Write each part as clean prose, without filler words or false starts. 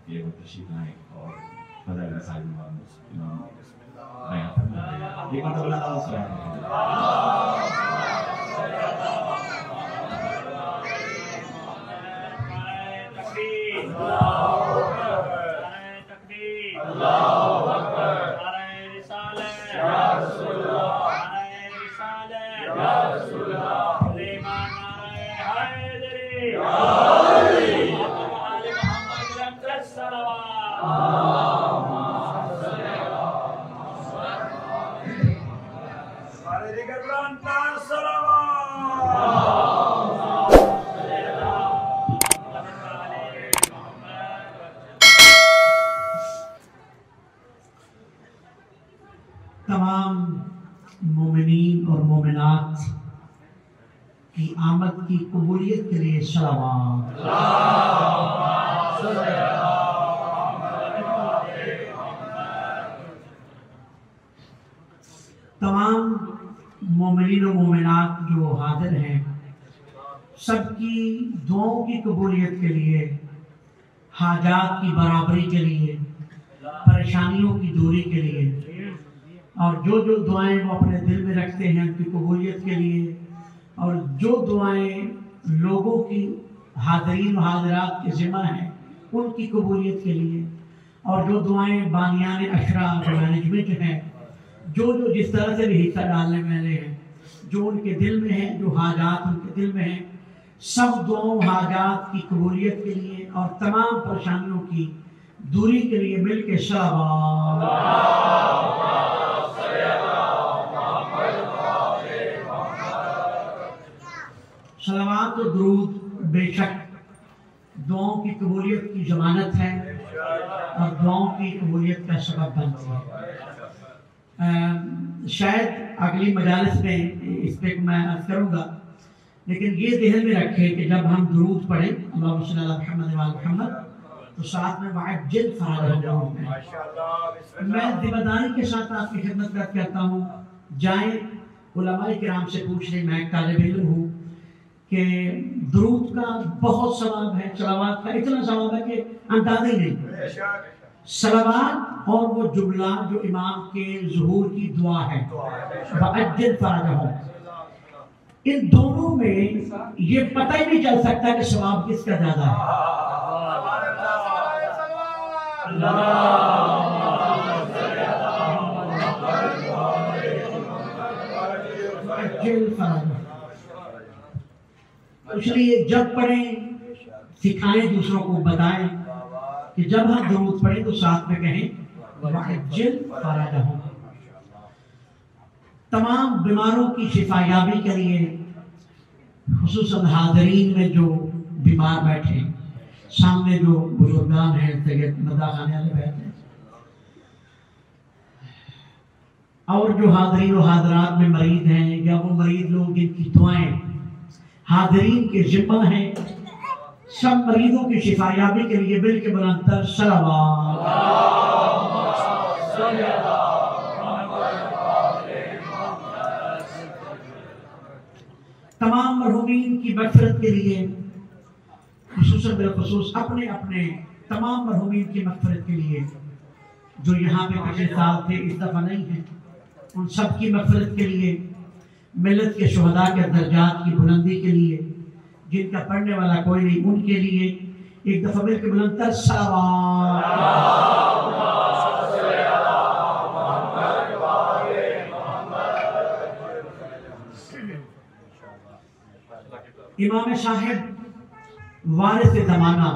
ये वो तशरीफ लाएं और फज़ाइल साहिब इमाम बयान फरमाएं। ये मतलब अल्लाह तमाम मोमिनीन और मोमिनात की आमद की कबूलियत के लिए सलावत। तमाम मोमिनीन और मोमिनात जो हाजिर हैं सबकी दुआओं की कबूलियत के लिए, हाजात की बराबरी के लिए, परेशानियों की दूरी के लिए और जो जो दुआएं वो अपने दिल में रखते हैं उनकी कबूलियत के लिए, और जो दुआएं लोगों की हाज़रीन व हाज़रात के ज़िम्मा हैं उनकी कबूलियत के लिए, और जो दुआएं बानियान अशरा मैनेजमेंट हैं जो जो जिस तरह से भी हिस्सा डालने वाले हैं, जो उनके दिल में है, जो हाजात उनके दिल में हैं, सब दुआओं हाजात की कबूलियत के लिए और तमाम परेशानियों की दूरी के लिए मिल के सलावत और दुरूद बेशक दुआओं की कबूलियत की ज़मानत है और दुआओं की कबूलियत का सबब बनती है। शायद अगली मजालिस में इस पे मैं अर्ज़ करूँगा, लेकिन ये ज़हन में रखें कि जब हम दुरूद पढ़ें अल्लाहुम्मा सल्ली अला मुहम्मद व आले मुहम्मद, तो साथ में वअज्जिल फ़राजहू है। मैं जिम्मेदारी के साथ आपकी खिदमत करता हूँ, जाएँ उलमाए किराम से पूछ लें, मैं एक तालिब इल्म हूँ कि दुरूद का बहुत सवाब है, सलावत का इतना सवाब है कि अंदाज़ा ही नहीं। सलावत और वो जुमला जो इमाम के ज़ुहूर की दुआ है वअज्जिल फ़राजहू, इन दोनों में ये पता ही नहीं चल सकता कि सवाब किसका ज़्यादा है। इसलिए जब पढ़ें सिखाएं, दूसरों को बताएं कि जब हम दुरूद पढ़ें तो साथ में कहें वअज्जिल फ़राजहू। तमाम बीमारों की शिफायाबी के लिए खुसूसन हाज़रीन में जो बीमार बैठे, सामने जो बुजुर्गान हैं, तबीयत मदा खाने वाले बैठे, और जो हाज़रीन और हाज़रात में मरीज हैं या वो मरीज लोग जिनकी दुआएं हाज़रीन के ज़िम्मा हैं, सब मरीजों की शिफायाबी के लिए बिल के बुलंदतर सलावत। तमाम मरहूमीन की मग़फ़िरत के लिए खुसूसन बिलखुसूस अपने अपने तमाम मरहूमीन की मग़फ़िरत के लिए जो यहाँ पे पिछले साल थे इस दफ़ा नहीं है, उन सब की मग़फ़िरत के लिए, मिल्लत के शुहदा के दर्जात की बुलंदी के लिए, जिनका पढ़ने वाला कोई नहीं उनके लिए एक दफ़ा मिल के बुलंदतर सलावत। इमाम साहिब वारिस ज़माना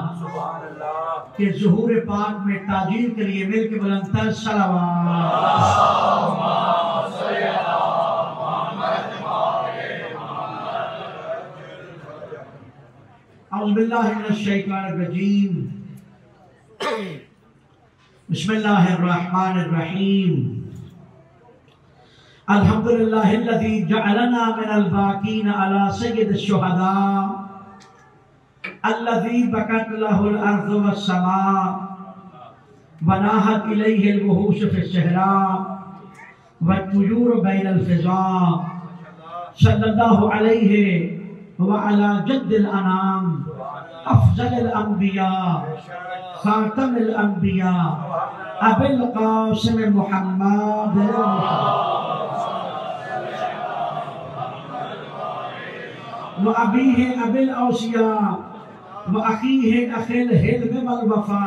के ज़ुहूर पाक में ताजील के लिए मिल के बुलंदतर सलावत। औज़ु बिल्लाहि मिनश शैतानिर रजीम, बिस्मिल्लाहिर रहमानिर रहीम, अल्हम्दुलिल्लाहिल्लज़ी जअलना मिनल बाक़ीन अला सय्यिदिश शुहदा अल्लज़ी बकत लहुल अर्ज़ु वस्समा वनाहत इलैहिल वहूश फिस्सहरा वत्तुयूर बैनल फ़िज़ा सल्लल्लाहु अलैहि व अला जद्दिल अनाम अफजल अंबिया खातमुल अंबिया अबुल कासिम मुहम्मद व अबीहि अबुल औसिया व अखीहि अखिल हिल्म वल वफा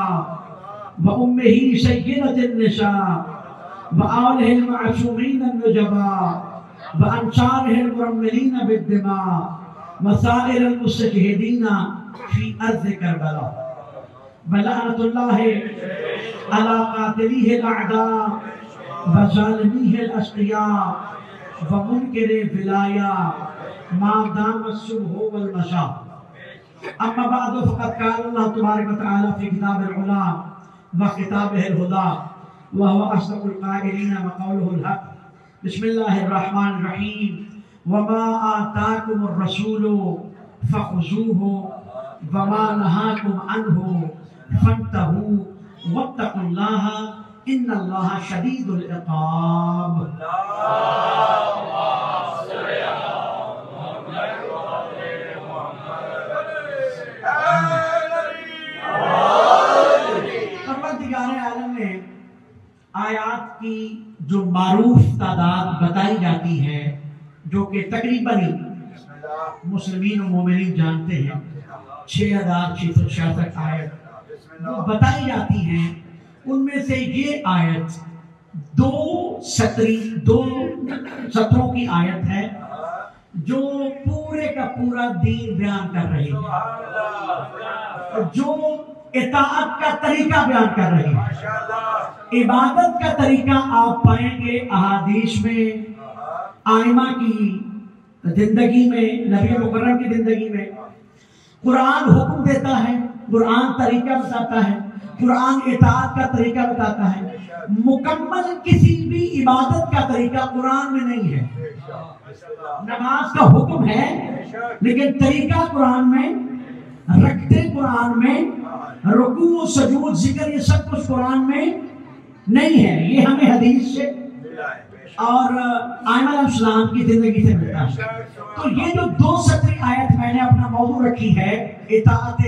व उम्मिहि सय्यदतुन निसा व आलिहिल मअसूमीन अन्नुजबा व अंसारिहिल मुरम्मिलीन बिद्दिमा व साइरिल मुस्तशहिदीन फी अर्ज़ करबला व लअनतुल्लाहि अला कातिलिहिल अअदा व ज़ालिमिहिल अश्क़िया व मुनकिरि विलाया मा दाम सुबह वल मशा अम्मा बाद फ़क़द क़ाल अल्लाह तबारक व तआला फ़ी किताबिल उला व किताबिहिल हुदा व हुवा अस्दक़ुल क़ाइलीन व क़ौलुहुल हक़ बिस्मिल्लाहिर रहमानिर रहीम व मा आताकुमुर रसूलु फ़ख़ुज़ूहु व मा नहाकुम अन्हु फंतहू वत्तक़ुल्लाह इन्नल्लाह शदीदुल इक़ाब। परवरदिगार आलम ने आयात की जो मारूफ तादाद बताई जाती है, जो कि तकरीबन मुस्लिमीन और मोमिनीन जानते हैं, 6666 आयत जो बताई जाती हैं, उनमें से ये आयत दो सत्रों की आयत है जो पूरे का पूरा दीन बयान कर रही है, जो इताअत का तरीका बयान कर रही है। इबादत का तरीका आप पाएंगे अहादीस में, आइमा की जिंदगी में, नबी मुकर्रम की जिंदगी में। कुरान हुक्म देता है, कुरान तरीका बताता है, कुरान इताअत का तरीका बताता है। मुकम्मल किसी भी इबादत का तरीका कुरान में नहीं है। नमाज का हुक्म है लेकिन तरीका कुरान में, रखते कुरान में, रुकू सजूद जिक्र ये सब कुछ कुरान में नहीं है। ये हमें हदीस से और आइमा अलैहिस्सलाम की जिंदगी से मिलता है। तो ये जो 2 आयत मैंने अपना मौजू रखी है इताअत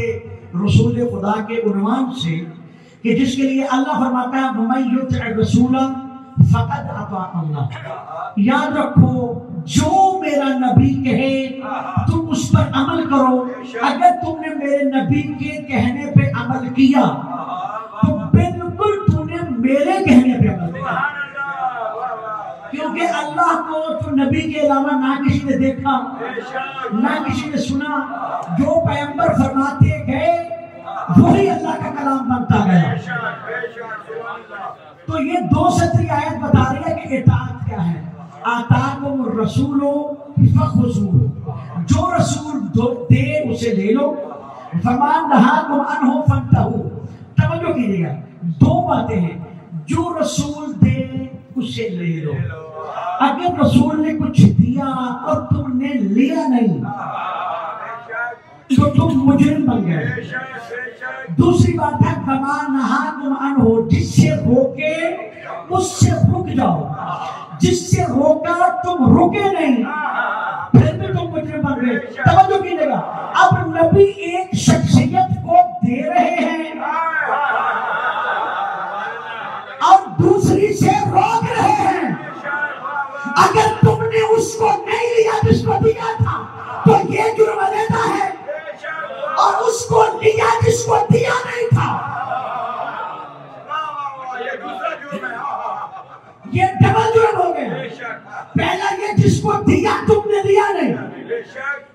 रसूल खुदा के उन्वान से, कि जिसके लिए अल्लाह फरमाता है वमन युतिअ रसूला फक़द अता अल्लाह। याद रखो, जो मेरा नबी कहे तुम उस पर अमल करो। अगर तुमने मेरे नबी के कहने पे अमल किया तो बिल्कुल तुमने मेरे कहने पे अमल किया, क्योंकि अल्लाह को तो नबी के अलावा ना किसी ने देखा ना किसी ने सुना। जो पैगंबर फरमाते गए वही अल्लाह का कलाम बनता गया। तो ये 2 आयत बता रही है कि इताअत क्या है। आताकुमुर रसूलु फख़ुज़ूहु, जो रसूल दे उसे ले लो। फमा नहाकुम अन्हु फंतहू, तवज्जो कीजिएगा, 2 बातें हैं। जो रसूल दे उसे ले लो। अगर रसूल ने कुछ दिया और तुमने लिया नहीं तो तुम मुजरिम बन गए। दूसरी बात है फमा नहाकुम अन्हु, जिससे रोके उससे रुक जाओ। जिससे रोका तुम रुके नहीं, फिर भी तुम मुजरिम बन गए। तवज्जो कीजिएगा, अब नबी एक शख्सियत को दे रहे हैं और दूसरी से रोक रहे हैं। अगर तुमने उसको नहीं लिया जिसको दिया था तो ये जुर्म देता है, और उसको लिया जिसको दिया नहीं था ये डबल जुर्म हो गया। पहला ये जिसको दिया तुमने लिया नहीं,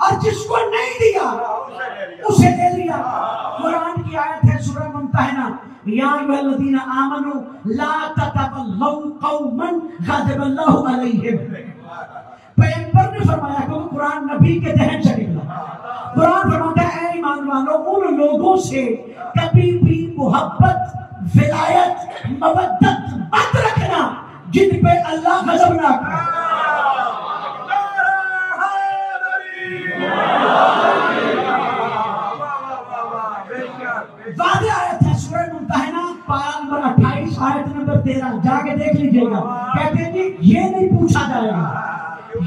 और जिसको नहीं दिया उसे ले लिया। कुरान की आयत है सूरह मुमतहिना, या अय्युहल्लज़ीना आमनू ला ततवल्लौ कौमन ग़ज़बल्लाहु अलैहिम। पैगंबर ने फरमाया, क्योंकि कुरान नबी के जहन से निकला। कुरान फरमाता है ऐ ईमान वालों, उन लोगों से कभी भी मोहब्बत, विलायत, मवद्दत मत रखना जिन पे अल्लाह गज़बनाक है। वादे आयत है सूरह मुमतहिना पारा नंबर 28 आयत नंबर 13, जाके देख लीजिएगा। कहते हैं कि ये नहीं पूछा जाएगा,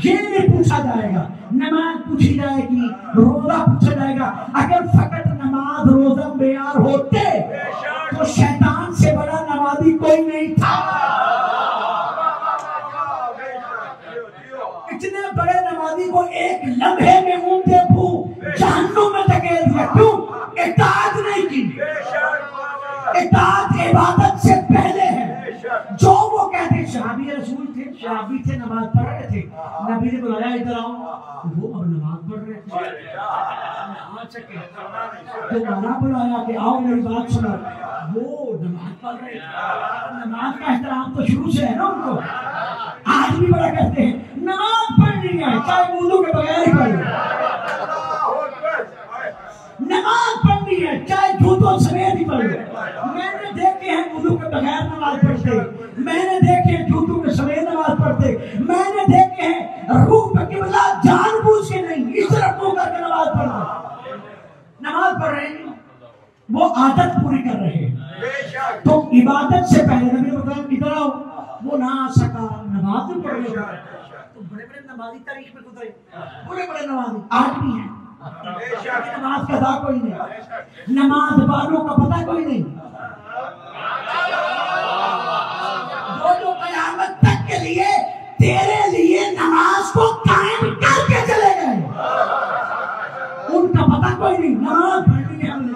ये नहीं पूछा जाएगा, नमाज पूछी जाएगी, रोजा पूछा जाएगा। अगर फकत नमाज होते तो शैतान से बड़ा नमाजी कोई नहीं था। इतने बड़े नमाजी को एक लम्हे में ऊंधे फूंक जहन्नुम में धकेल दिया। क्यों? इताअत नहीं की। इताअत इबादत से पहले है। जो वो कहते शहाबी रसूल थे, शहाबी थे, नमाज पढ़ रहे थे, नबी ने बुलाया इधर आओ, तो वो अब नमाज पढ़ रहे थे। दोबारा बुलाया कि आओ मेरी बात सुनो, वो नमाज पढ़ रहे थे। नमाज का एहतराम तो शुरू से है ना उनको। आज भी बड़ा कहते हैं नमाज पढ़नी है चाहे वुज़ू के बगैर ही पढ़े, नमाज पढ़नी है चाहे जूतों समेत ही पढ़े। मैंने देखे हैं वुज़ू के बगैर नमाज पढ़ते, मैंने देखे हैं जूतों के समेत नमाज पढ़ते, मैंने देखे हैं रूह पे किबला जानबूझ के नहीं इस तरफ मुंह करके नमाज पढ़ते। नमाज पढ़ रहे हैं, वो आदत पूरी कर रहे हैं। तो इबादत से पहले नबी ने बताया इधर आओ, वो ना आ सका, नमाज भी पढ़ रहे। तो बड़े बड़े नमाजी तारीख में गुजरे, बड़े बड़े नमाजी आज भी हैं। नमाज का अदा कोई नहीं, नमाज वालों का पता कोई नहीं। जो कयामत तक के लिए तेरे लिए नमाज को कायम करके चले गए, उनका पता कोई नहीं। नमाज पढ़नी है हमने,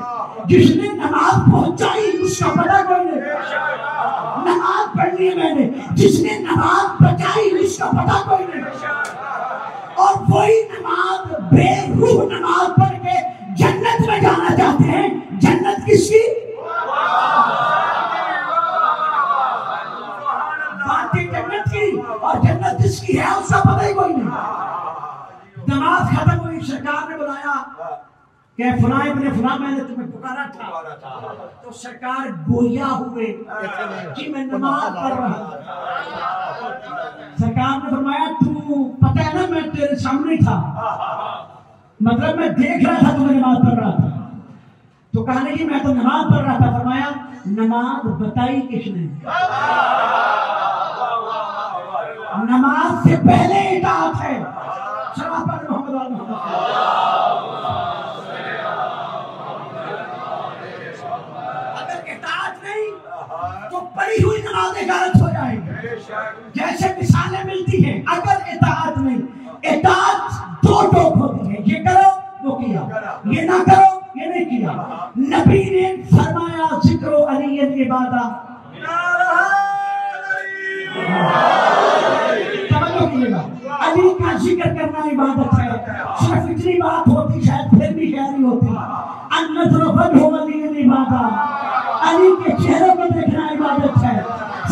जिसने नमाज पहुंचाई उसका पता कोई नहीं। नमाज पढ़नी है मैंने, जिसने नमाज बचाई उसका पता कोई नहीं। और वही नमाज बेरूह नमाज पढ़ के जन्नत में जाना चाहते हैं। जन्नत किसकी? बाकी जन्नत की, और जन्नत जिसकी है उसका पता ही कोई नहीं। नमाज खत्म हुई, सरकार ने बुलाया कि फलां इब्ने फलां मैंने तुम्हें पुकारा था। तो सरकार गोया हुए कि मैं नमाज पढ़ रहा था। सरकार ने फरमाया तू पता है ना मैं तेरे सामने था, मतलब मैं देख रहा था तुम्हें नमाज पढ़ रहा था। तो कहा नहीं मैं तो नमाज पढ़ रहा था। फरमाया नमाज बताई किसने? नमाज से पहले इताअत है। सलाह पर मोहम्मद वाले अगर इताअत नहीं तो पढ़ी हुई नमाजें गलत हो जाएंगी। जैसे मिसालें मिलती हैं, अगर इताअत नहीं, इताअत दो टोक होती है, ये करो वो किया, ये ना करो ये नहीं किया। नबी ने फरमाया जिक्रो अली इबादत, अली का जिक्र करना इबादत है। सिर्फ इतनी बात होती शायद फिर भी खैर होती। अली के चेहरे को देखना इबादत है।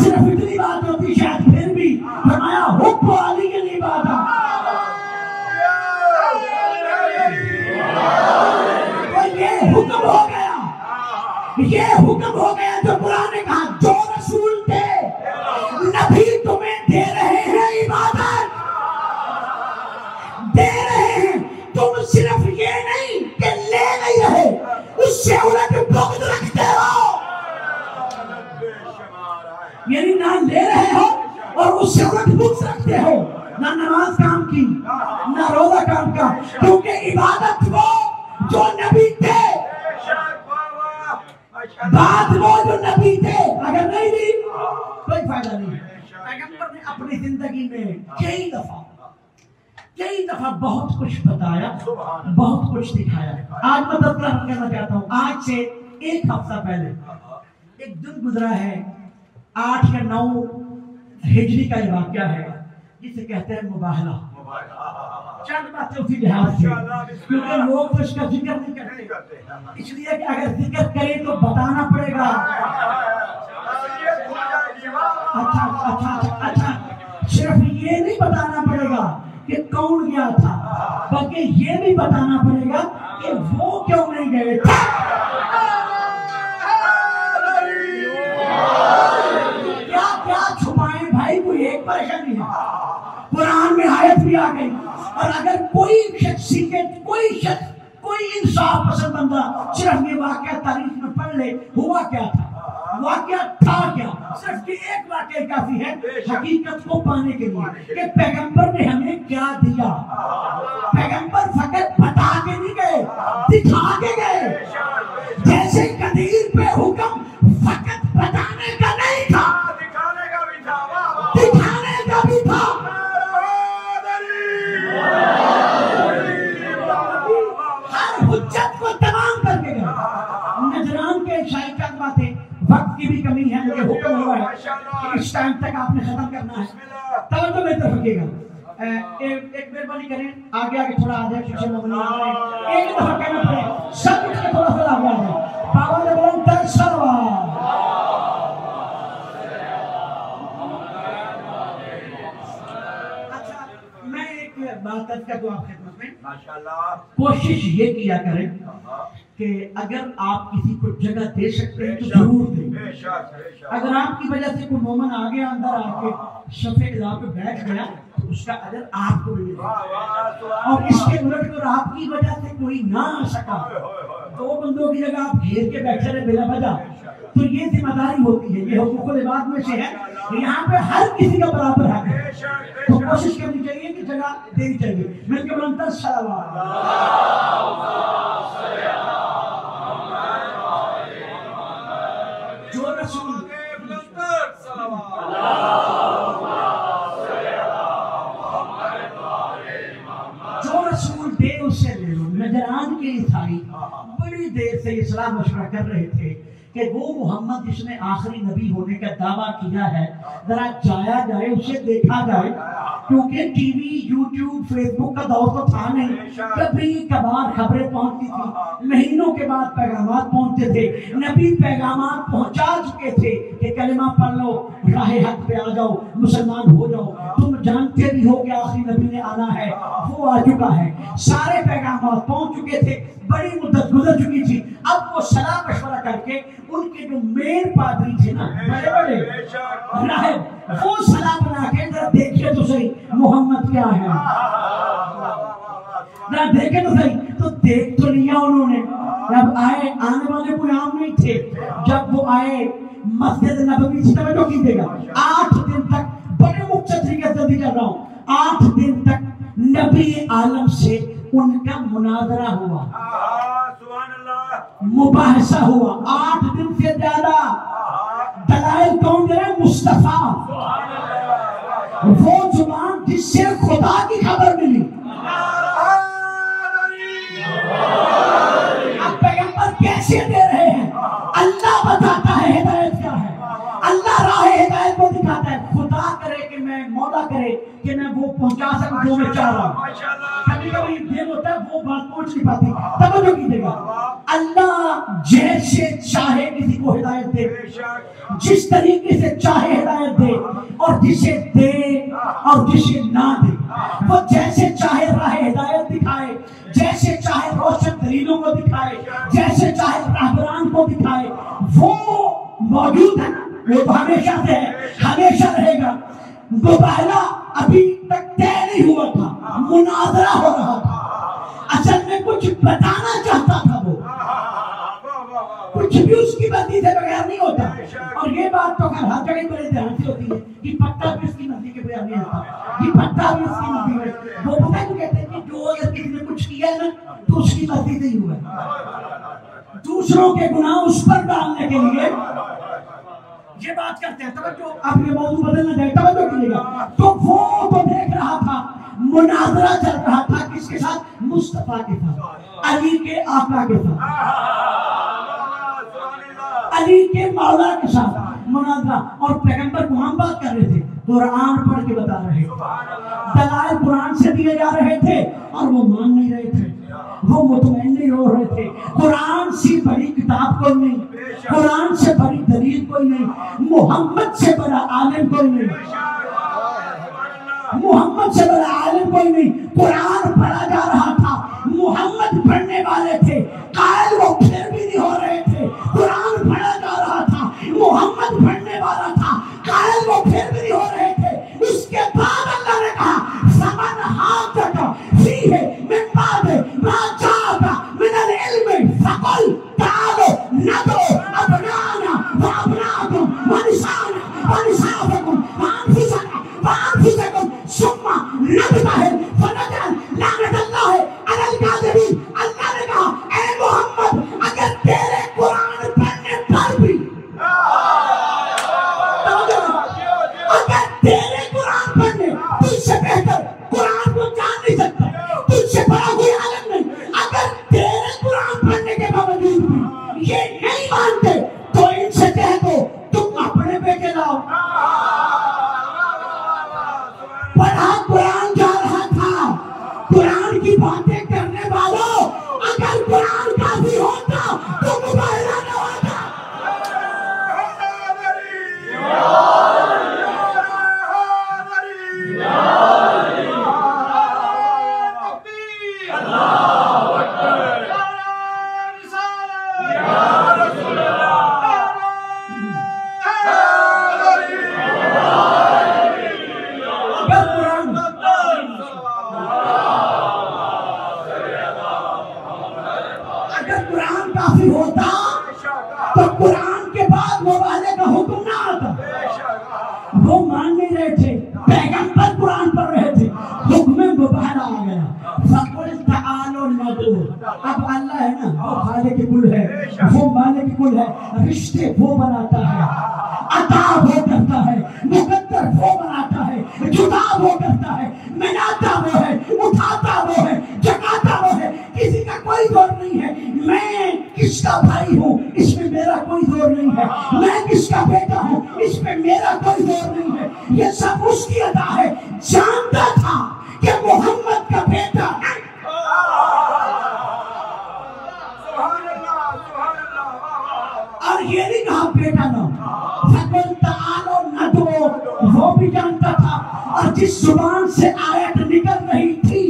सिर्फ इतनी बात होती शायद फिर भी फरमाया हुब्बु अली की इबादत। तो ये हुक्म हो गया, ये हुक्म हो गया जो कुरान ने कहा जो रसूल थे नबी तुम्हें दे रहे हैं इबादत, दे रहे हैं। तुम सिर्फ ये नहीं कि ले नहीं रहे, उससे उलट बुग़्ज़ रखते हो। यानी ना ले रहे हो और उससे उलट बुग़्ज़ रखते हो। ना नमाज काम की, ना रोजा काम का, क्योंकि इबादत वो जो नबी थे, बात वो जो नबी थे, अगर नहीं दी कोई फायदा नहीं। पैगंबर ने अपनी जिंदगी में कई दफा बहुत कुछ बताया, बहुत कुछ दिखाया। आज मैं तज़किरा करना चाहता हूँ। आज से एक हफ्ता पहले एक दिन गुजरा है, 8 या 9 हिजरी का ये वाक़या है जिसे कहते हैं मुबाहला। चंद बातें उसी लिहाज से, क्योंकि लोग तो इसका जिक्र नहीं करते, इसलिए कि अगर जिक्र करें तो बताना पड़ेगा। अच्छा, सिर्फ ये नहीं बताना पड़ेगा कि कौन गया था, बल्कि ये भी बताना पड़ेगा कि वो क्यों नहीं गए थे। क्या छुपाएं भाई, कोई एक परेशानी है। कुरान में आयत भी आ गई, और अगर कोई शख्सियत, कोई इंसाफ पसंद बंदा सिर्फ ये वाक़या तारीख में पढ़ ले, हुआ क्या था, वाक़या था क्या, सिर्फ कि एक वाक़या काफी है हकीकत को पाने के लिए कि पैगंबर ने हमें क्या दिया। पैगंबर फकत बता के नहीं गए, दिखा के गए। जैसे कदीर बात है, वक्त की भी कमी है, मुझे हुक्म हुआ है कि इस टाइम तक आपने खत्म करना है। तवज्जो मेरी तरफ रखिएगा। एक मेहरबानी करें, आगे आगे थोड़ा आ जाए, पीछे मोमिन आ जाए, एक दफा कहना पड़े, सब कुछ के थोड़ा सा आगे आ जाए। पावन बुलंद सलवात। अच्छा, मैं एक बात कर दूं आप खिदमत में। माशाल्लाह, कोशिश ये किया करें कि अगर आप किसी को जगह दे सकते हैं तो जरूर दें। अगर आपकी वजह से कोई मोमन आ गया अंदर आके शफे निज़ाम पे बैठ गया तो उसका अजर आपको भी मिलेगा, और इसके उलट अगर आपकी वजह से कोई ना आ सका, दो बंदों की जगह आप घेर के बैठे रहे बिला वजह, तो ये जिम्मेदारी होती है, ये हुकूकुल इबाद में से है। यहाँ पे हर किसी का बराबर है, तो कोशिश करनी चाहिए कि जगह देनी चाहिए। मिलकर बुलंद सलावत। जो रसूल दे उससे ले लो। नजरान के ईसाई बड़ी देर से इस्लाम मशवरा कर रहे थे कि वो मोहम्मद जिसने आखिरी नबी होने का दावा किया है, जरा जाया जाए, उसे देखा जाए, क्योंकि टीवी, यूट्यूब, फेसबुक का दौर तो था नहीं। कभी कभार खबरें पहुंचती थी, महीनों के बाद पैगामात पहुंचते थे। नबी पैगामात पहुंचा चुके थे कि कलिमा पढ़ लो, राहे हक पे आ जाओ, मुसलमान हो जाओ। तुम जानते भी हो कि आखिरी नबी ने आना है, वो आ चुका है। सारे पैगामात पहुंच चुके थे, बड़ी मुद्दत गुजर चुकी थी। अब वो सलाह मशवरा करके उनके जो मेन पादरी थे ना, बड़े बड़े राहिब, वो सलाह बना के जरा देखिए तो सही मोहम्मद क्या है, जरा देखे तो सही। तो देख तो लिया उन्होंने। जब आए, आने वाले कोई आम नहीं थे, जब वो आए मस्जिद नबवी से, तवज्जो कीजिएगा, 8 दिन तक, बड़े मुख्तसर तरीके से कर रहा हूँ, 8 दिन तक नबी आलम से उनका मुनाजरा हुआ, मुबाहसा हुआ, 8 दिन से ज्यादा। दलाइल कौन दे रहे? मुस्तफा, वो जुबान जिससे खुदा की खबर मिली। अब पैगंबर कैसे दे रहे हैं? अल्लाह बताता है हिदायत क्या है, अल्लाह राह हिदायत को दिखाता है। खुदा करे कि मैं, मौला करे कि मैं वो पहुंचा सकूं जो मैं चाह रहा हूं। कभी कभी ये होता है वो बात पहुंच नहीं पाती। तवज्जो कीजिएगा, अल्लाह जैसे चाहे किसी को हिदायत दे, जिस तरीके से चाहे हिदायत दे, और जिसे दे और जिसे ना दे, वो जैसे चाहे राह हिदायत दिखाए, जैसे चाहे रोशन दलीलों को दिखाए, जैसे चाहे रहबरान को दिखाए, वो मौजूद है, वो तो हमेशा से है, हमेशा रहेगा। मुबाहला अभी तक तय नहीं हुआ था, मुनाजरा हो रहा था। असल में कुछ बताना चाहता था वो, कुछ भी उसकी मर्जी से बगैर नहीं होता। और ये बात तो हर जगह बड़े ध्यान से होती है कि पत्ता भी उसकी मर्जी के बगैर नहीं होता, कि पत्ता भी उसकी मर्जी में। वो पता है कहते हैं कि जो अगर किसी ने कुछ किया है ना तो उसकी मर्जी से ही हुआ है। दूसरों के गुनाह उस पर डालने के लिए ये बात करते हैं। तवज्जो, अब ये मौजूद बदलना जाए, तवज्जो कीजिएगा। तो वो तो देख रहा था, मुनाजरा चल रहा था किसके साथ? मुस्तफा के साथ, अली के आका के साथ, अली के मौला के साथ मुनाजरा। और पैगंबर को हम बात कर रहे थे, कुरान पढ़ के बता रहे थे, दलाइल कुरान से दिए जा रहे थे, और वो मान नहीं रहे थे, वो मुतमईन नहीं हो रहे थे। कुरान से बड़ी किताब कोई नहीं, कुरान से बड़ी दलील कोई नहीं, मोहम्मद से बड़ा आलिम कोई नहीं, मोहम्मद से बड़ा आलिम कोई नहीं। कुरान पढ़ा जा रहा था, मोहम्मद पढ़ने वाले थे, कायल वो फिर भी नहीं हो रहे थे। कुरान पढ़ा जा रहा था, मोहम्मद पढ़ने वाला था, कायल वो फिर भी नहीं हो रहे थे। उसके बाद अल्लाह ने कहा, समन हाथ का फी है मैं बाद राजा मिनल इल्म फकुल तालो नदो अपनाना व अपनाकुम व निसाना व निसाफकुम व अनफुसकुम सुम्मा नबताहिल फनजल लानतल्लाह अलल काज़िबीन। अल्लाह ने कहा, ए मोहम्मद, अगर तेरे कुरान पढ़ने पर भी, अगर तेरे कुरान पढ़ने, तुझसे बेहतर कुरान को जान नहीं सकता, तुझसे बड़ा कोई आलिम नहीं, अगर तेरे कुरान पढ़ने के बावजूद भी ये नहीं मानते तो इन खाले का हुक्म ना आता, वो मान नहीं रहे थे। पैगंबर कुरान पढ़ रहे थे, हुक्म मुबाहरा आ गया, फकुल तआलो नदू। अब अल्लाह है ना, वो खाले के कुल है, वो मालिक के कुल है, रिश्ते वो बनाता है, अता वो करता है, मुकद्दर वो बनाता है, जुदा वो करता है, मिलाता वो है, उठाता वो है, जगाता वो है। किसी का कोई जोर नहीं है। मैं किसका भाई हूँ इसमें मेरा कोई जोर नहीं है, मैं किसका बेटा हूँ इसमें मेरा कोई जोर नहीं है। ये सब उसकी अदा है। जानता था कि मोहम्मद का बेटा और ये नहीं कहा बेटा ना, फकुल तआलो नदू, वो भी जानता था। और जिस जुबान से आयत निकल रही थी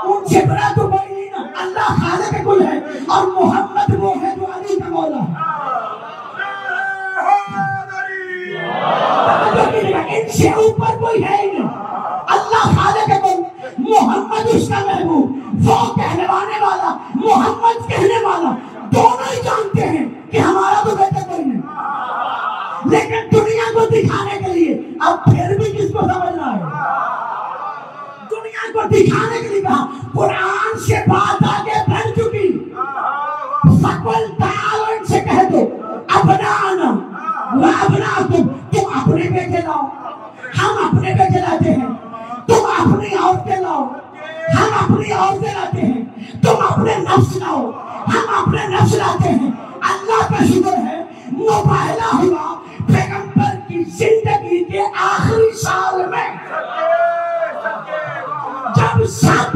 उनसे बड़ा तो कोई नहीं ना। अल्लाह खालिक के कुल है और मोहम्मद वो है जो अली का मौला है। इनसे ऊपर कोई है ही नहीं। अल्लाह खालिक के कुल, मोहम्मद उसका महबूब, वो कहलवाने वाला, मोहम्मद कहने वाला, दोनों ही जानते हैं कि हमारा तो बेटा कोई नहीं। लेकिन दुनिया को दिखाने के लिए अब फिर भी किसको समझना है? दुनिया को दिखाने के लिए कहा। कुरान से बात आगे बढ़ चुकी। फकुल तआलो, इनसे कह दो अपनाना व अबनाकुम, तुम अपने बेटे लाओ, हम अपने बेटे लाते हैं। तुम अपनी औरतें लाओ, हम अपनी औरतें लाते हैं। तुम अपने नफ्स लाओ, हम अपने नफ्स लाते हैं। अल्लाह का शुक्र है मुबाहला हुआ पैगंबर की जिंदगी के आखिरी साल में, जब सब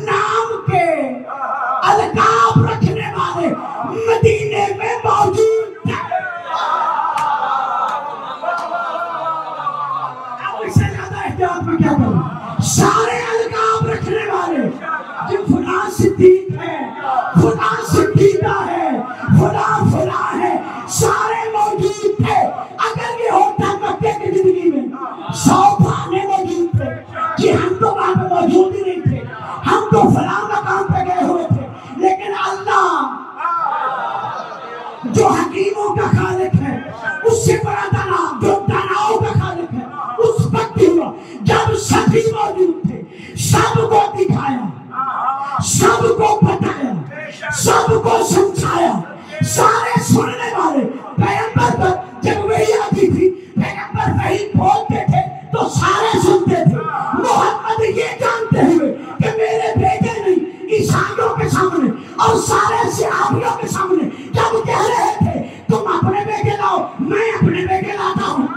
नाम के अलकाब रखने वाले मदीने में मौजूद थे। अब इससे ज्यादा एहतियात में क्या करूं? सारे अलकाब रखने वाले, जो फुलां सिद्दीक है, फुलां सिद्दीका है, फुलां है, सारे मौजूद थे। अगर ये होता मक्के की जिंदगी में 100 बहाने मौजूद थे कि हम तो वहां पे मौजूद ही नहीं थे, हम तो फलां मकाम पे गए हुए थे। लेकिन अल्लाह जो हकीमों का खालिक है, उससे बड़ा दाना, जो दानाओं का खालिक है, उस वक्त हुआ जब सभी मौजूद थे। सबको दिखाया, सबको बताया, सबको समझाया। सारे सुनने वाले पैगंबर पर जब वही आती थी, पैगंबर वही बोलते थे तो सारे सुनते थे। मोहम्मद ये जानते हुए कि मेरे बेटे नहीं, ईसाइयों के सामने और सारे सहाबियों के सामने जब कह रहे थे तुम अपने बेटे लाओ, मैं अपने बेटे लाता हूँ,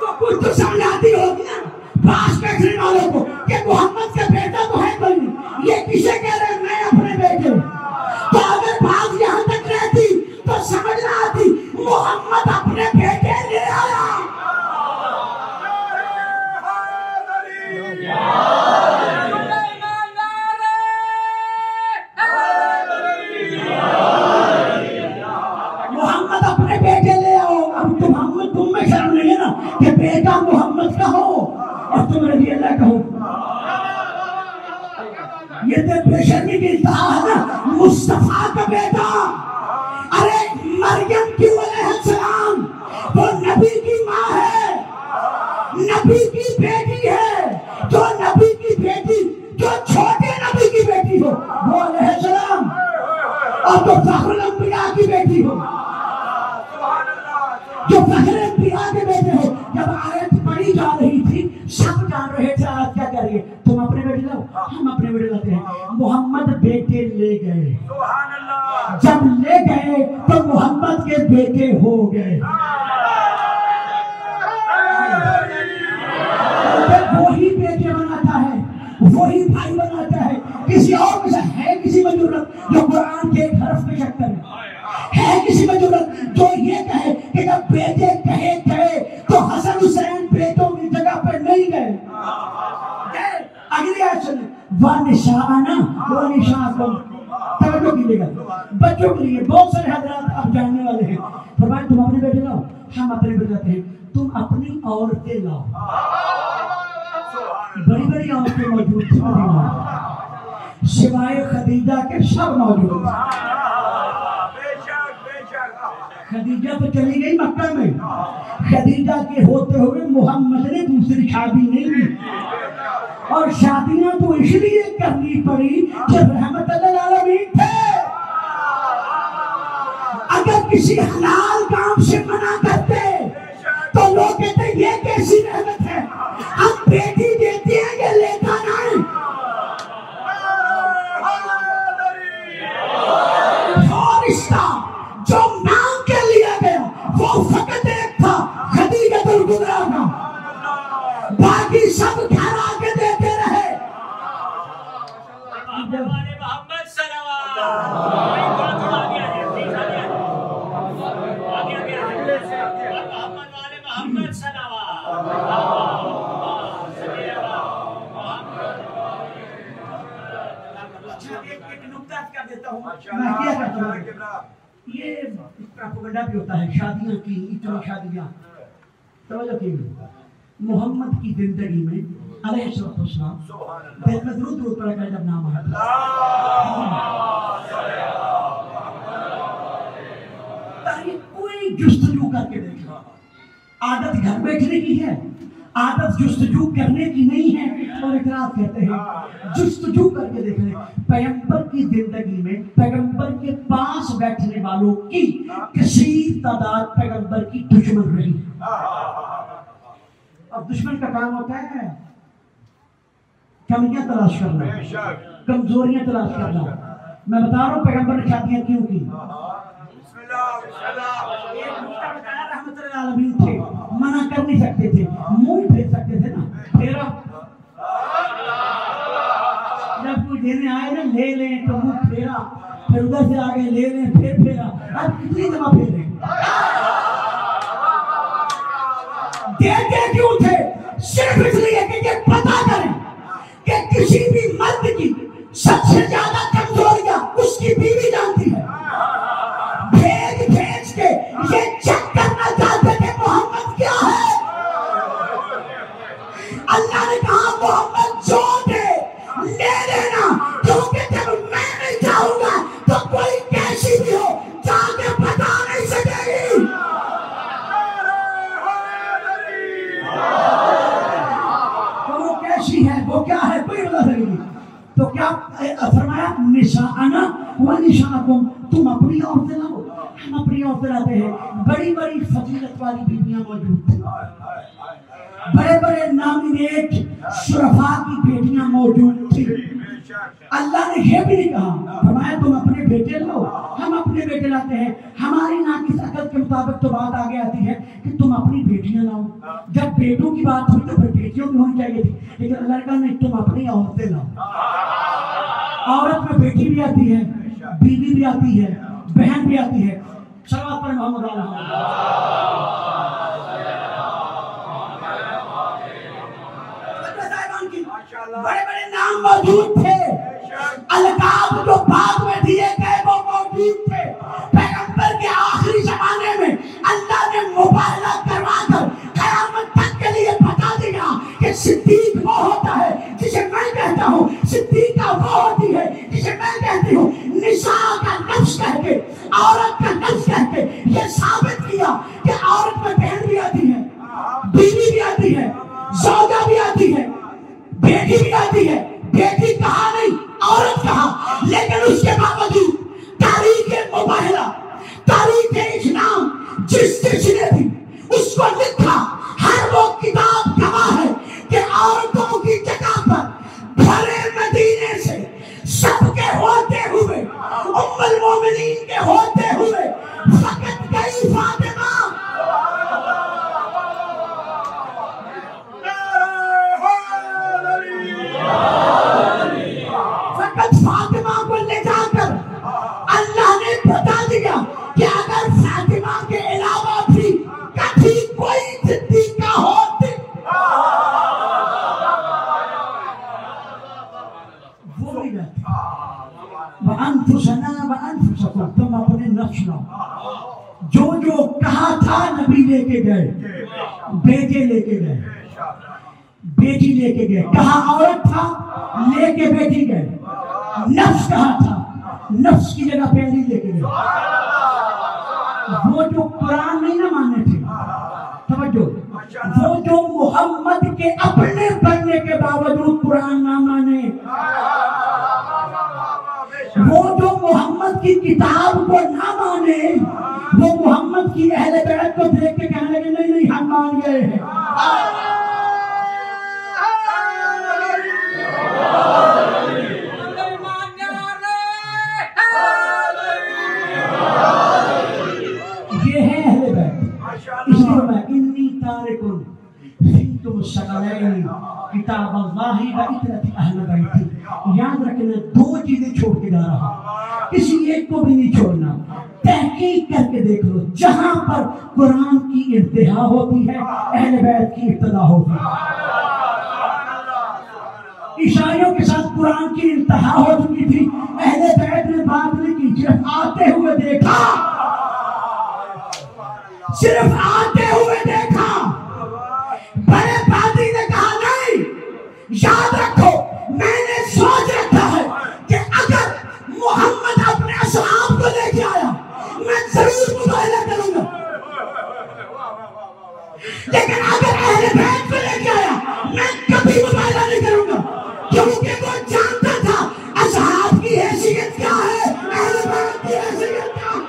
तो कुछ तो समझ आती होगी ना पास बैठने वालों को कि मोहम्मद का बेटा तो है कोई नहीं। ये किसे कह रहे हैं मैं अपने बेटे? तो अगर बात यहाँ तक रहती तो समझ ना आती मोहम्मद अपने बेटे ले आया। मोहम्मद अपने बेटे ले आओ। अब तुम में शर्म नहीं है ना कि बेटा मोहम्मद का हो और तुम रजी अल्लाह का हो? ये तो बेशर्मी की इंतहा है ना। मुस्तफा का बेटा, अरे मरियम की अलैहिस्सलाम, वो नबी की माँ है, नबी की बेटी है। जो नबी की बेटी, जो छोटे नबी की बेटी हो वो अलैहिस्सलाम, और जो फखरुल अंबिया की बेटी हो, जो फखरुल अंबिया के बेटे हो। जब आयत पढ़ी जा रही थी सब जान रहे थे आज क्या कह रही है। तुम अपने बेटे लाओ, हम अपने बेटे लाते हैं। मोहम्मद बेटे ले गए, जब ले गए तो मोहम्मद के बेटे हो गए। वही बेटे बनाता है, वही भाई बनाता है। किसी और के साथ है किसी में जरूरत जो कुरान के एक हरफ पे शक करे? है किसी में जरूरत जो ये कहे कि जब बेटे कहे गए तो हसन हुसैन बेटों की जगह पर नहीं गए? अगली आयत सुनिए, वनिशाना वनिशाकुम, तवज्जो कीजिएगा बच्चों के लिए। बहुत सारे हजरात आप जानने वाले हैं, फरमाया तुम अपने बेटे लाओ, हम अपने बेटे लाते हैं। तुम अपनी औरतें लाओ। बड़ी बड़ी औरतें मौजूद थी मदीना, सिवाय खदीजा के सब मौजूद। खदीजा तो चली गई मक्का में। खदीजा के होते हुए मोहम्मद ने दूसरी शादी नहीं की, और शादियां तो इसलिए करनी पड़ी जब रहमतुल्लिल आलमीन थे। अगर किसी हलाल काम से मना करते तो लोग कहते ये कैसी रहमत है, हम बेटी देते हैं ये लेता नहीं। और रिश्ता जो मांग के लिया गया वो फकत एक था, खदीजतुल कुबरा का, बाकी सब घर आके देते रहे। मैं क्या करता हूँ, ये प्रोपेगेंडा भी होता है शादियों की, इतनी शादियाँ। तो की मोहम्मद की जिंदगी में अलैहिस्सलाम दुरूद पढ़ा कर जब नाम आया, कोई जुस्तजू करके देखो। आदत घर बैठने की है, आदत जुस्तजू करने की नहीं है। और इकरार कहते हैं जुस्तजू करके देख ले, पैगंबर की जिंदगी में पैगंबर के पास बैठने वालों की कसीर तादाद पैगंबर की दुश्मन रही। अब दुश्मन का काम होता है कमियां तलाश करना, कमजोरियां तलाश करना। मैं बता रहा हूँ पैगंबर ने शादियां क्यों की। रहमतुल्लिल आलमीन थे, मना कर नहीं सकते थे, मुंह फेर सकते थे ना, फेरा। जब कोई देने आए ना ले लें तो मुंह फेरा, फिर उधर से आगे ले लें फिर फेरा। अब कितनी दफा फेरे देते क्यों थे? सिर्फ इसलिए कि ये पता करें कि किसी भी मर्द की सबसे ज्यादा कमजोरियां उसकी बीवी जानती है। भेज भेज के ये चेक करना चाहते थे मोहम्मद क्या है। अल्लाह ने कहा मोहम्मद जो दे ले लेना, क्योंकि जब मैं नहीं चाहूंगा तो कोई कैसी भी हो जाके बता नहीं सकेगी। तो वो कैसी है, वो क्या है, कोई बता सकेगी। तो क्या फरमाया निशाना व निशाकुम, तुम अपनी औरतें लाओ, हम अपनी औरतें लाते हैं। बड़ी बड़ी फजीलत वाली बीवियां मौजूद थी, बड़े बड़े नामिनेट शुरफा की बेटियां मौजूद थी। अल्लाह ने यह भी नहीं कहा, फरमाया तुम अपने बेटे लाओ, हम अपने बेटे लाते हैं। हमारी नाकिस अकल के मुताबिक तो बात आगे आती है कि तुम अपनी बेटियां लाओ। जब बेटों की बात हुई तो फिर बेटियों की होनी चाहिए थी, लेकिन अल्लाह ने कहा नहीं, तुम अपनी औरतें लाओ। औरत में बेटी भी आती है, बीवी भी आती है, बहन भी आती है। सलावत पर मोहम्मद बड़े बड़े नाम मौजूद थे, अलकाब जो बाद में दिए गए वो मौजूद थे। पैगंबर के आखिरी जमाने में अल्लाह ने मुबारक करवाकर क़यामत तक के लिए बता दिया कि सिद्दीक वो होता है जिसे मैं कहता हूँ, सिद्दीका वो होती है जिसे मैं कहती हूँ। निसा का लफ्ज़ कह के, औरत का लफ्ज़ कह के ये साबित किया कि औरत में बहन भी आती है, बीवी भी आती है, सौदा भी आती है, बेटी भी आती है। बेटी कहा नहीं, औरत कहा, लेकिन उसके बावजूद तारीख मुबाहला, तारीख इस्लाम जिसने भी उसको लिखा, हर वो किताब गवाह है कि औरतों की जगह पर भरे मदीने से सबके होते हुए, उम्मुल मोमिनीन के होते हुए फकत गई फातिमा। फकत फातिमा को ले जाकर अल्लाह ने बता दिया कि अगर फातिमा के अलावा भी कभी कोई सिद्दीका होती वो भी रहती। वअन्फुसना वअन्फुसकुम, तुम अपने नफ्स लाओ। जो जो कहा था नबी लेके गए, बेटे लेके गए, बेटी लेके गए। कहा औरत था, लेके बेटी गए। नफ्स कहा था, नफ्स की जगह पहली लेके गए। वो जो कुरान नहीं ना माने थे, समझो, वो जो मोहम्मद के अपने बनने के बावजूद कुरान ना माने, वो जो मोहम्मद की किताब को ना माने, वो मोहम्मद की अहले बैत को देख के कहने लगे नहीं नहीं हम मान गए हैं। ये है अहले बैत। इसलिए मैं इन्नी तारिकुन फिकुम सकलैन किताब अल्लाह व इतरत अहले बैत, याद रखना दो चीजें छोड़ के जा रहा, किसी एक को भी नहीं छोड़ना। तहकीक करके देख लो, जहां पर कुरान की इंतहा होती है अहले बैत की इब्तिदा होती है। ईसाइयों के साथ कुरान की इंतहा हो चुकी थी, अहले बैत ने बात नहीं की, सिर्फ आते हुए देखा, सिर्फ आते हुए देखा। बड़े पादरी ने कहा नहीं, याद रखो मैंने सोच रखा है कि अगर मोहम्मद अपने असहाब को लेके आया मैं जरूर मुबाहिला करूंगा, लेकिन अगर अहले बैत को लेके आया मैं कभी मुबाहिला नहीं करूंगा, क्योंकि वो जानता था असहाब की हैसियत क्या है, अहले बैत की हैसियत क्या है।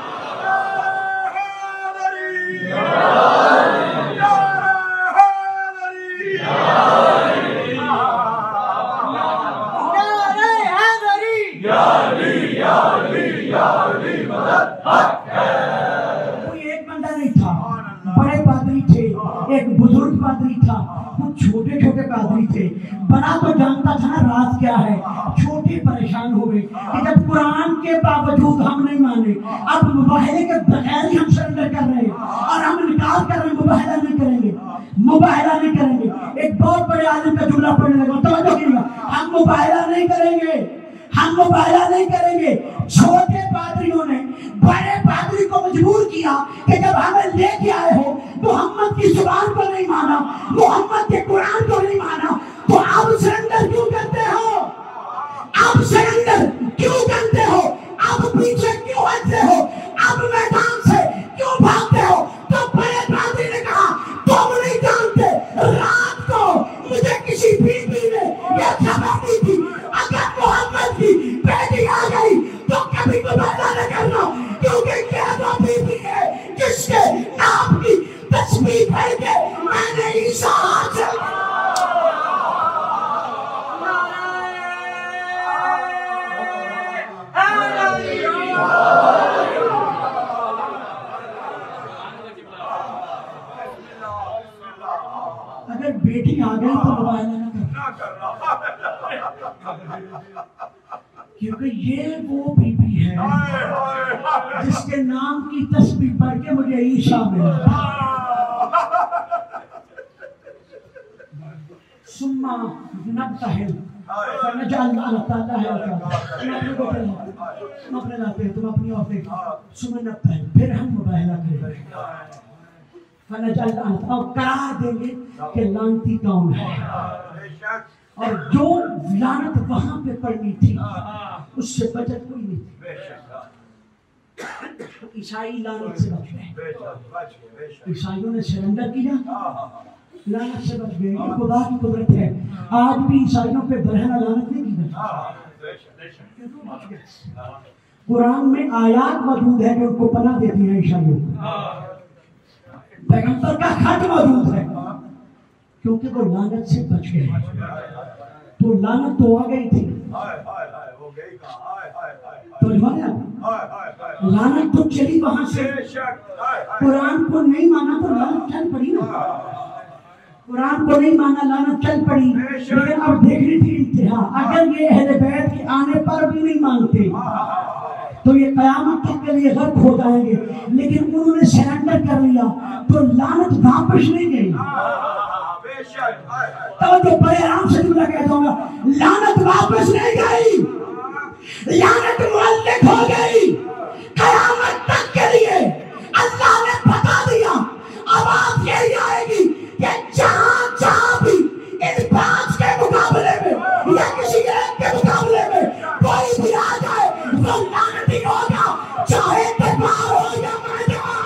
कोई एक बंदा नहीं था, बड़े पादरी थे, एक बुजुर्ग पादरी था, कुछ छोटे छोटे पादरी थे। बड़ा तो जानता था ना राज क्या है, छोटे परेशान हुए कि जब कुरान के बावजूद हम नहीं माने, अब मुबाहिले के बगैर ही हम सरेंडर कर रहे हैं और हम निकाल कर रहे हैं, मुबाहिला नहीं करेंगे, मुबाहिला नहीं करेंगे। एक बहुत बड़े आलिम का जुमला पढ़ने लगा, तवज्जो कीजिएगा, हम मुबाहिला नहीं करेंगे, हम मुबाहिला नहीं करेंगे। छोटे पादरियों ने बड़े पादरी को मजबूर किया कि जब हमें लेके आए हो, मोहम्मद की जुबान को नहीं माना, मोहम्मद के कुरान को नहीं माना, तो अब सरेंडर क्यों करते हो, अब सरेंडर क्यों करते हो, अब पीछे क्यों हटते हो, अब मैदान से क्यों भागते हो। तो बड़े पादरी ने कहा तुम नहीं जानते, रात को मुझे किसी बीबी ने यह खबर दी थी अगर मोहम्मद की बेटी आ गई तो कभी मुबाहिला न करना, क्योंकि यह वो बीबी है जिसके नाम की तस्वीर पढ़ के मैंने ईसा हासिल किया। अगर बेटी आ गई तो मुबाहिला न करना, क्योंकि ये वो बीबी है जिसके नाम की तस्वीर पढ़ के मुझे ईसा मिला। सुम्मा नब्तहिल फनजअल अल्लाह है तुम अपने लाते तुम अपनी औरतें सुम्मा नब्तहिल, फिर हम मुबाहिला करेंगे, फनजअल अल्लाह करार देंगे कि लानती कौन है। और जो लानत वहां पे पड़नी थी उससे बचत कोई नहीं थी। ईसाई लानत से बच गए, ईसाइयों ने सरेंडर किया, लानत से बच गए। ये खुदा की कुदरत है, आज भी ईसाइयों पे बरहना लानत नहीं की जाती। कुरान में आयात मौजूद है जो उनको पनाह देती है ईसाइयों को, पैगंबर का खत मौजूद है, क्योंकि वो लानत से बच गए। तो लानत तो आ गई थी, तो लानत तो चली वहां से। कुरान को नहीं माना तो लानत चल पड़ी ना, कुरान को नहीं माना लानत चल पड़ी। लेकिन अब देखनी थी इंतहा, अगर ये अहले बैत के आने पर भी नहीं मानते तो ये कयामत तक के लिए गर्क हो जाएंगे, लेकिन उन्होंने सरेंडर कर लिया तो लानत वापस नहीं गई। तो जो बड़े आराम से जुमला कहता हूँ, लानत वापस नहीं गई, लानत मुअल्लिक हो गई कयामत तक के लिए। अल्लाह ने बता दिया अब आप यही आएगी कि जहां जहां भी इन पांच के मुकाबले में या किसी एक के मुकाबले में कोई भी आ जाए वो लानती होगा, चाहे दरबार हो या मैदान।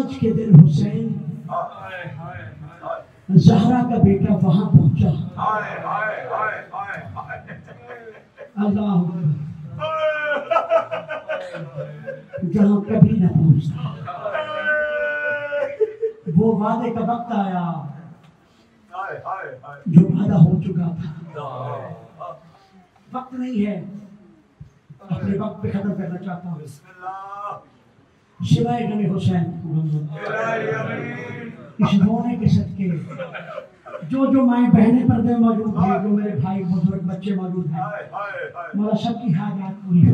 आज के दिन हुसैन ज़हरा का बेटा वहां पहुंचा। अल्लाह जहां कभी न पहुंचता। वो वादे का वक्त आया जो वादा हो चुका था। वक्त नहीं है, अपने वक्त पे खत्म करना चाहता हूँ। सिवाय नबी हुसैन इस रोने के सदके जो माएँ बहनें पर्दे में मौजूद हैं, जो मेरे भाई बुजुर्ग बच्चे मौजूद हैं, मौला सबकी हाजात पूरी हो,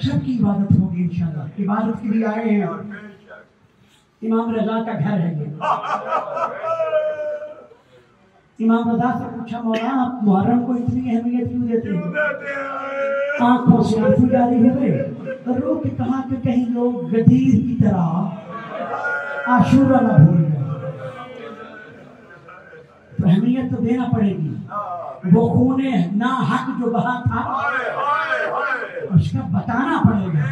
सबकी इबादत होगी इंशाल्लाह। इबादत के लिए आए हैं। इमाम रजा का घर है ये। इमाम रजा से पूछा, मौला आप मुहर्रम को इतनी अहमियत क्यों देते हैं? आंखों से आंसू जारी हुए और रो के कहा कि कहीं लोग गदीर की तरह आशूरा न भूल जाए। तो अहमियत तो देना पड़ेगी। वो खूने ना हक जो बहा था उसका बताना पड़ेगा।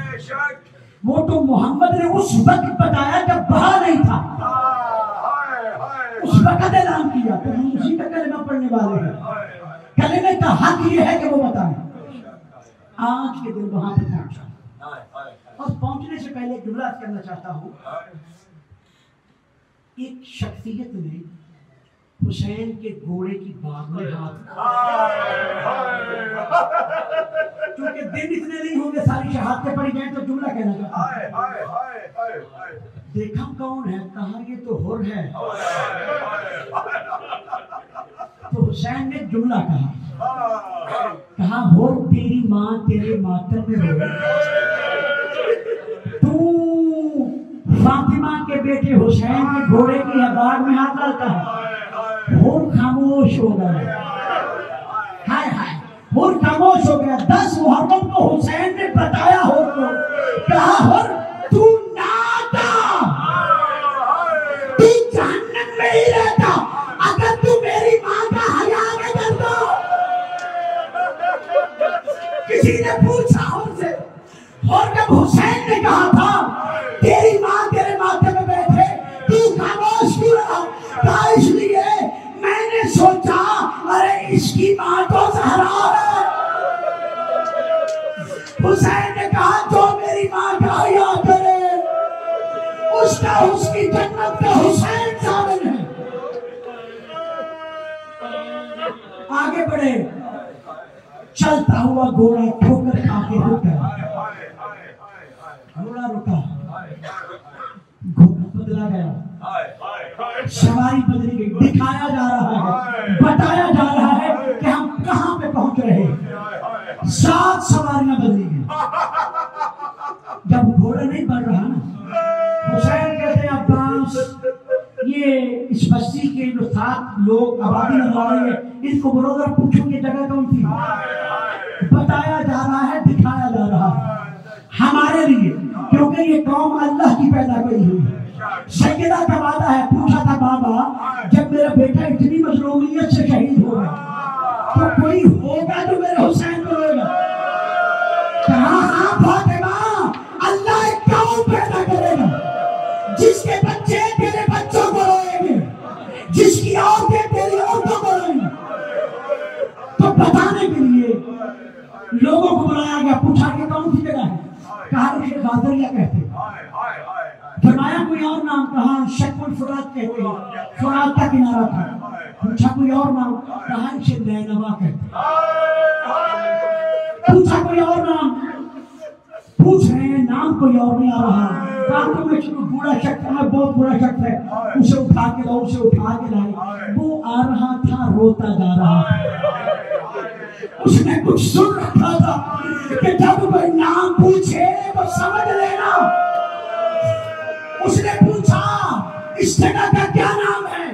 वो तो मोहम्मद ने उस वक्त बताया जब बहा नहीं था, उस वक्त ऐलान किया। तो हम उसी का कलमा पढ़ने वाले हैं। कलमे का हक ये है कि वो बताए। आज के दिन वहां पर पहुंचा और पहुंचने से पहले एक जुमला करना चाहता हूं। एक शख्सियत ने हुसैन के घोड़े की बाग में हाथ, क्योंकि दिन इतने नहीं होंगे सारी शहादतें पड़ी जाए, तो जुमला कहना चाहता हूं। देखा कौन है? कहा ये तो हुर है। तो हुसैन ने जुमला कहा हुर तेरी माँ तेरे मातम में रो, तू फातिमा के बेटे हुसैन के घोड़े की बाग में हाथ डालता है। हुर खामोश हो गया। हाय हाय, हुर खामोश हो गया। 10 मुहर्रम को हुसैन ने बताया हुर को, कहा हुर तू नाता, तू जहन्नम में ही रहता अगर तू मेरी माँ का हया न करता। किसी ने पूछा हुर से, और जब हुसैन ने कहा था तेरी माँ तेरे माथे में बैठे, तू खामोश क्यों रहा? कहा इसलिए मैंने सोचा अरे इसकी माँ तो ज़हरा है। हुसैन ने कहा जो मेरी माँ का हया करे उसका उसकी जन्नत का हुसैन शामिल है। आगे बढ़े, चलता हुआ घोड़ा ठोकर खा के रुका। घोड़ा रुका, घोड़ा बदला गया, सवारी बदली गई। दिखाया जा रहा है, बताया जा रहा है कि हम कहां पे पहुंच रहे हैं। 7 सवारियां बदली गई। जब घोड़ा नहीं बढ़ रहा ना, हुसैन कहते हैं अब्बास ये इस बस्ती के जो 7 लोग आबादी में रहे हैं, इनको बरोबर पूछो कि जगह कौन थी। बताया जा रहा है, दिखाया जा रहा है हमारे लिए, क्योंकि ये कौम अल्लाह की पैदा करी हुई है। सैयदा का वादा है। पूछा था बाबा जब मेरा बेटा इतनी मजलूमियत से शहीद हो गया तो कोई होगा जो मेरे हुसैन को रोएगा? कहा हाँ फातिमा, अल्लाह एक कौम पैदा करेगा जिसके बच्चे तेरे बच्चों को रोएंगे, जिसकी औरतें तेरी औरतों को रोएंगी। तो बताने के लिए लोगों को बुलाया गया। पूछा कि कौन सी जगह है? कहा इसे गाजरिया कहते हैं। फरमाया कोई और नाम? कहा शक्कुल फुरात कहते हैं, फुरात का किनारा था। पूछा कोई और नाम? कहा इसे नैनवा कहते हैं। पूछा कोई और नाम? पूछ रहे हैं, नाम कोई और नहीं आ रहा। कहा तुम्हें शुरू बुरा शख्स है, बहुत बुरा शख्स है, उसे उठा के लाओ, उसे उठा के लाए। वो आ रहा था, रोता जा रहा। उसने कुछ सुन रखा था कि जब कोई नाम पूछे तो समझ लेना। उसने पूछा इस जगह का क्या नाम है?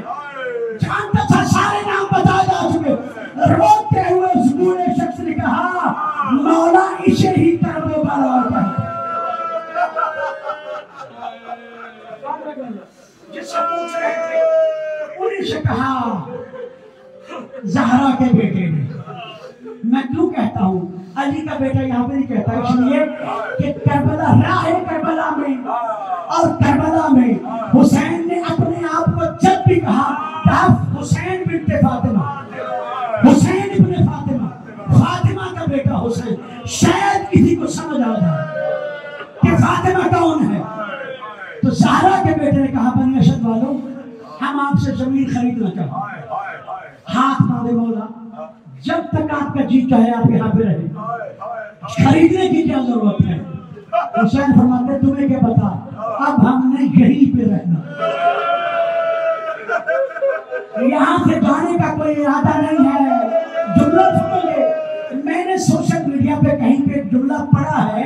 जानता था सारे नाम बताए जा चुके। रोते हुए उस बूढ़े शख्स ने कहा मौला इसे ही करबो बराबर। जिससे पूछ रहे थे उन्हीं से कहा ज़हरा के बेटे ने। मैं क्यों कहता हूँ अली का बेटा यहाँ पे नहीं कहता, इसलिए कि करबला राह है करबला में, और करबला हुसैन ने अपने आप को जब भी कहा कि आप हुसैन बिन्ते फातिमा, हुसैन इब्ने फातिमा, फातिमा का बेटा हुसैन, शायद किसी को समझ आ जाए कि फातिमा कौन है। तो ज़हरा के बेटे ने कहा, बनी असद वालों, हम आपसे जमीन खरीदना चाहते हैं। हाथ मारे मौला, जब तक आपका जी चाहे आप यहाँ पे रहे, खरीदने की क्या जरूरत है। हुसैन फरमाते, तुम्हें क्या पता, अब हमने यहीं पे रहना, यहाँ से जाने का कोई इरादा नहीं है। जुमला सुनोगे, मैंने सोशल मीडिया पे कहीं पे जुमला पढ़ा है,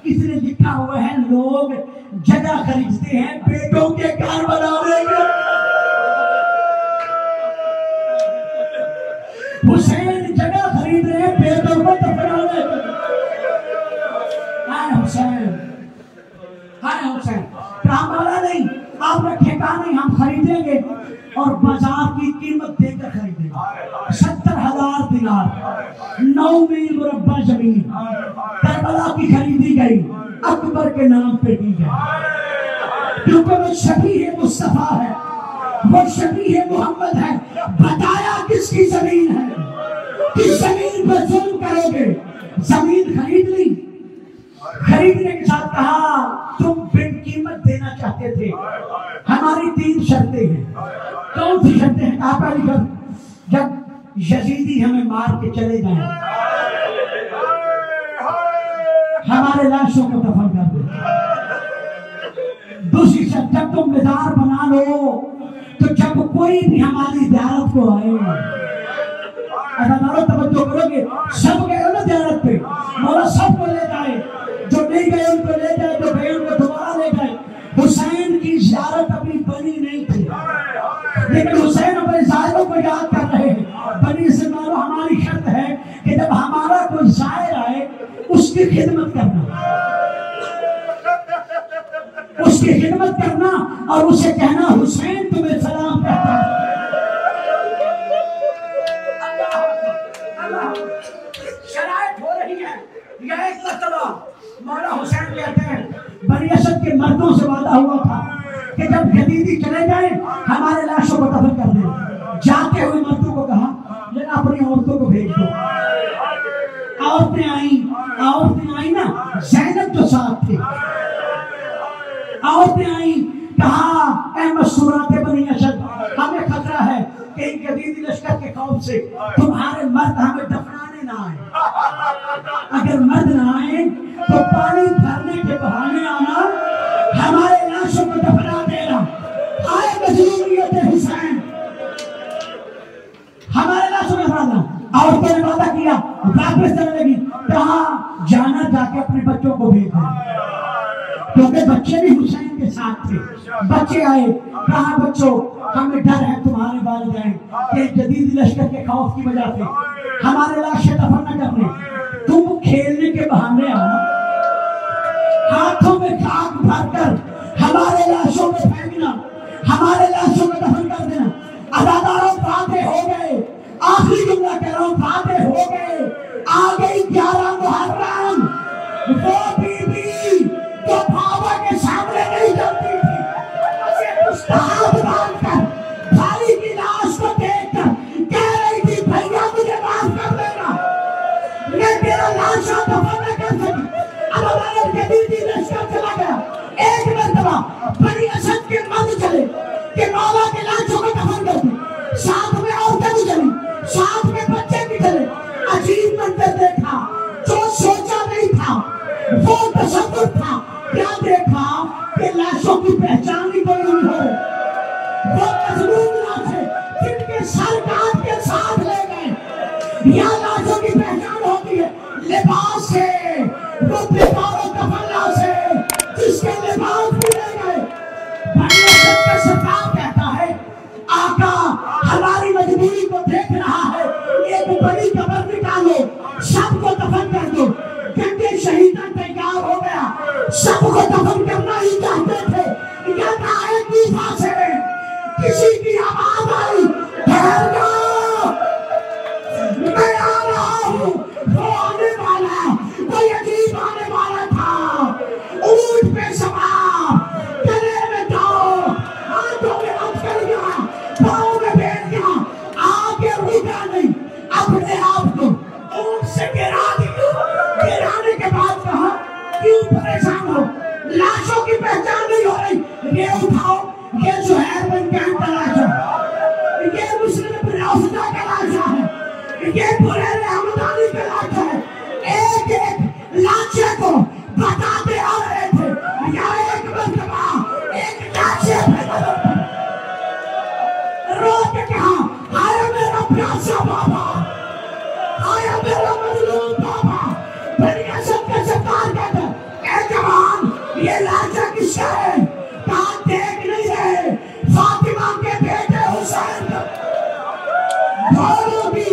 किसने लिखा हुआ है, लोग जगह खरीदते हैं बेटों के घर बनाने के। हुसैन जगह खरीद रहे हैं बेटों को दफनाने के। हाय हुसैन, हाय हुसैन, काम वाला नहीं, आप रखेगा नहीं, हम खरीदेंगे और बाजार की कीमत देकर खरीदेंगे। 70,000 दिनार, 9 मील मुरब्बा जमीन करबला की खरीदी गई, अकबर के नाम पे दी गई, क्योंकि वो शफी मुस्तफा है, वो शफी मोहम्मद है। बताया किसकी जमीन है, किस जमीन पर जुल्म करोगे। जमीन खरीद ली, खरीदने के साथ कहा तुम बिन कीमत देना चाहते थे, हमारी 3 शर्तें हैं। कौन सी शर्तें हैं? कहा पहली शर्त, जब यजीदी हमें मार के चले जाएं, हमारे लाशों को दफन कर दो। दूसरी शर्त, जब तुम मज़ार बना लो तो जब कोई भी हमारी ज़ियारत को आए, अगर तवज्जो करोगे, सब गए ना ज़ियारत पे, मौला सबको ले जाए, जो नहीं गए उनको ले जाए, जो गए उनको दोबारा ले जाए। हुसैन की ज़ियारत अभी बनी नहीं थी, लेकिन हुसैन अपने ज़ायरों को याद कर रहे हैं। बनी से मानो हमारी शर्त है कि जब हमारा कोई ज़ायर आए उसकी खिदमत करना, उसकी खिदमत करना और उसे कहना हुसैन तुम्हें सलाम कहता है। शरायत हो रही है, यह एक मसला। मौला हुसैन कहते हैं, बनी असद के मर्दों से वादा हुआ था कि जब यजीदी चले जाए हमारे लाशों को दफन कर दें। जाते हुए मर्दों को कहा, लेकिन अपनी औरतों को भेज दो। औरतें आई ना, ज़ैनब जो साथ थे, औरतें आई, कहा ऐ मसूराते बनी असद, हमें खतरा है कि यजीदी लश्कर के खौफ से तुम्हारे मर्द हमें दफनाने ना आए। अगर मर्द ना आए तो पानी भरने के बहाने आना, हमारे लाशों को दफना देना। आए मजलूमियत हुसैन, हमारे लाशों को दफना। औरतों ने वादा किया, वापस चलने लगी, कहा जाना जाके अपने बच्चों को भेजना, क्योंकि बच्चे भी हुसैन के साथ थे। बच्चे आए, कहा बच्चों हमें डर है तुम्हारे वालिदैन के जदीद लश्कर के खौफ की वजह से हमारे लाशें दफन न करने, तुम खेलने के बहाने आना, हाथों में खाक भरकर हमारे लाशों में फेंकना, हमारे लाशों में दफन कर देना। अदादारों वादे हो गए, आखिरी जुमला कह रहा हूं, वादे हो गए। आ गई 11 मुहर्रम, वो बीबी जो बाबा के सामने नहीं जलती थी, हाथ बांधकर भाई की लाश को देखकर कह रही थी भैया मुझे माफ कर देना, मैं तेरा लाशा दफन न कर सकी। अब हमारे यजीदी लश्कर चला गया। एक मरतबा बनी असद के मर्द चले कि मौला के लाशों को दफन कर दो, साथ में औरतें भी चली, साथ में बच्चे भी चले। अजीब मंजर देखा, जो सोचा नहीं था वो तसव्वुर था। क्या देखा कि लाशों की पहचान ही कोई नहीं हो, खाना भी